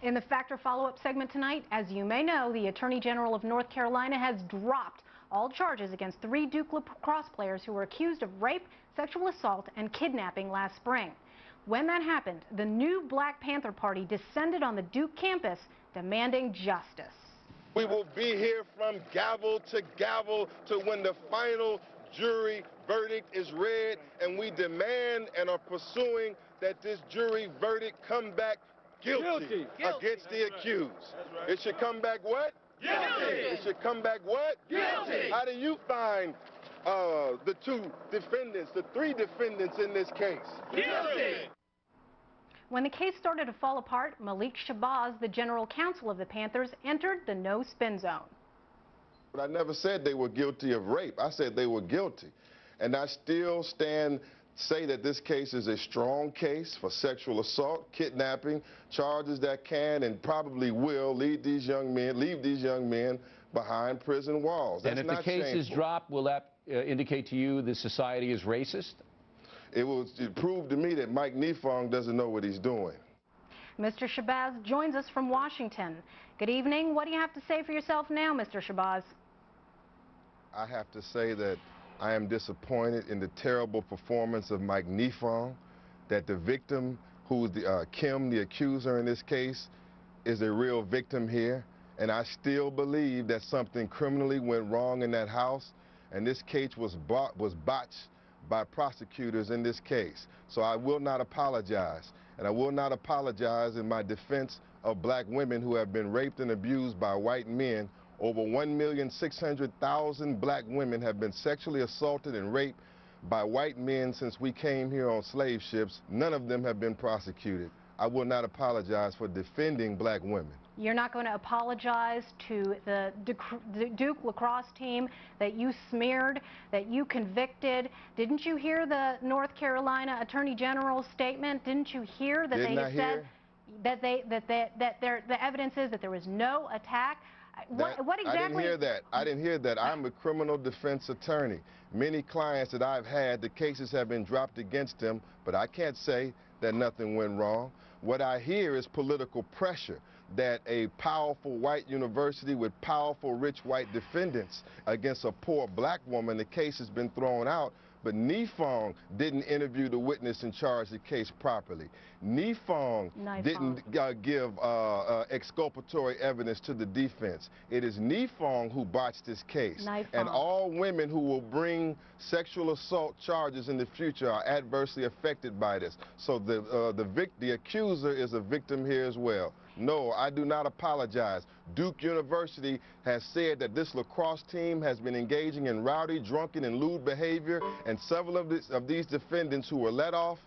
In the Factor follow-up segment tonight, as you may know, the Attorney General of North Carolina has dropped all charges against 3 Duke Lacrosse players who were accused of rape, sexual assault, and kidnapping last spring. When that happened, the new Black Panther Party descended on the Duke campus, demanding justice. We will be here from gavel to when the final jury verdict is read, and we demand and are pursuing that this jury verdict come back guilty against the accused. Right. It should come back what? Guilty. It should come back what? Guilty. How do you find the 2 defendants, the 3 defendants in this case? Guilty. When the case started to fall apart, Malik Shabazz, the general counsel of the Panthers, entered the no-spin zone. But I never said they were guilty of rape. I said they were guilty. And I still say that this case is a strong case for sexual assault, kidnapping, charges that can and probably will leave these young men behind prison walls. That's and if the case is dropped, will that indicate to you the society is racist? It proved to me that Mike Nifong doesn't know what he's doing. Mr. Shabazz joins us from Washington. Good evening. What do you have to say for yourself now, Mr. Shabazz? I have to say that I am disappointed in the terrible performance of Mike Nifong, that the victim, who's Kim, the accuser in this case, is a real victim here. And I still believe that something criminally went wrong in that house, and this case was botched by prosecutors in this case. So I will not apologize. And I will not apologize in my defense of black women who have been raped and abused by white men. Over 1,600,000 black women have been sexually assaulted and raped by white men since we came here on slave ships. None of them have been prosecuted. I will not apologize for defending black women. You're not going to apologize to the Duke Lacrosse team that you smeared, that you convicted. Didn't you hear the North Carolina Attorney General's statement? Didn't you hear that they said that the evidence is that there was no attack? What exactly? I didn't hear that. I didn't hear that. I'm a criminal defense attorney. Many clients that I've had, the cases have been dropped against them, but I can't say that nothing went wrong. What I hear is political pressure that a powerful white university with powerful rich white defendants against a poor black woman, the case has been thrown out. But Nifong didn't interview the witness and charge the case properly. Nifong didn't give exculpatory evidence to the defense. It is Nifong who botched this case. And all women who will bring sexual assault charges in the future are adversely affected by this. So the accuser is a victim here as well. No, I do not apologize. Duke University has said that this lacrosse team has been engaging in rowdy, drunken, and lewd behavior, and several of these defendants who were let off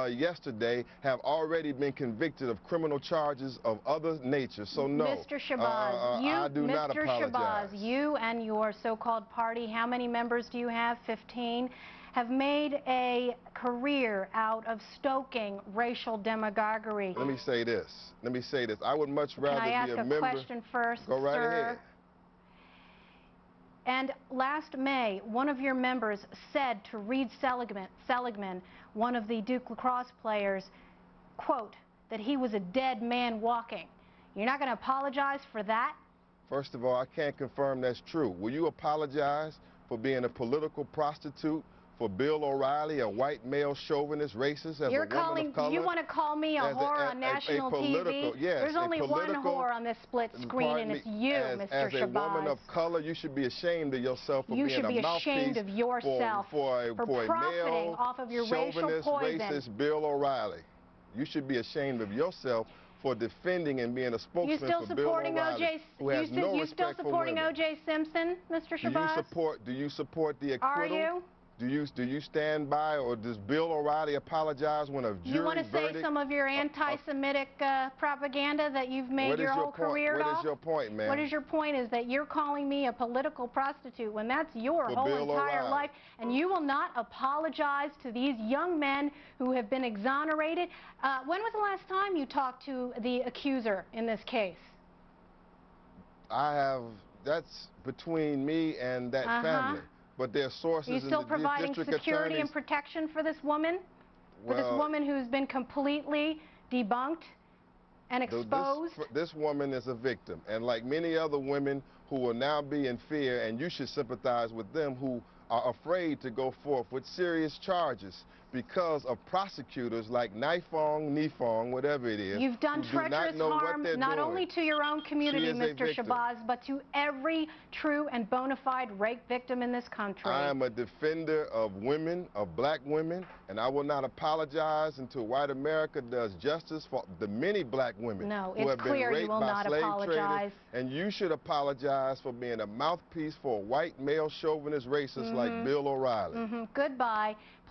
yesterday have already been convicted of criminal charges of other nature. So no, Mr. Shabazz, I do not apologize. Mr. Shabazz, you and your so-called party, how many members do you have? 15. Have made a career out of stoking racial demagoguery. Let me say this. I would much rather be a member. Can I ask a question first, Go right ahead. And last May, one of your members said to Reed Seligman, one of the Duke Lacrosse players, quote, that he was a dead man walking. You're not going to apologize for that? First of all, I can't confirm that's true. Will you apologize for being a political prostitute for Bill O'Reilly, a white male chauvinist racist, as a woman of color? Do you want to call me a whore on national TV? Yes, there's only one whore on this split screen, and it's you, Mr. Shabazz. As a woman of color, you should be ashamed of yourself for being a mouthpiece. You should be ashamed of yourself for profiting off of your racial poison. Racist Bill O'Reilly. You should be ashamed of yourself for defending and being a spokesman for Bill O'Reilly, who has no respect for women. You still supporting O.J. Simpson, Mr. Shabazz? Do you support the acquittal? Are you? Do you stand by, or does Bill O'Reilly apologize when a jury verdict? You want to say some of your anti-Semitic propaganda that you've made your whole career off? What is your point, ma'am? What is your point is that you're calling me a political prostitute when that's your whole entire life, and you will not apologize to these young men who have been exonerated. When was the last time you talked to the accuser in this case? That's between me and that family. But their sources. Are you still providing security and protection for this woman? For this woman who's been completely debunked? And expose. This woman is a victim, and like many other women who will now be in fear, and you should sympathize with them, who are afraid to go forth with serious charges because of prosecutors like Nifong, whatever it is. You've done treacherous harm not only to your own community, Mr. Shabazz, but to every true and bona fide rape victim in this country. I am a defender of women, of black women, and I will not apologize until white America does justice for the many black women who have been raped by slave traders. And you should apologize for being a mouthpiece for a white male chauvinist racist like Bill O'Reilly. Goodbye.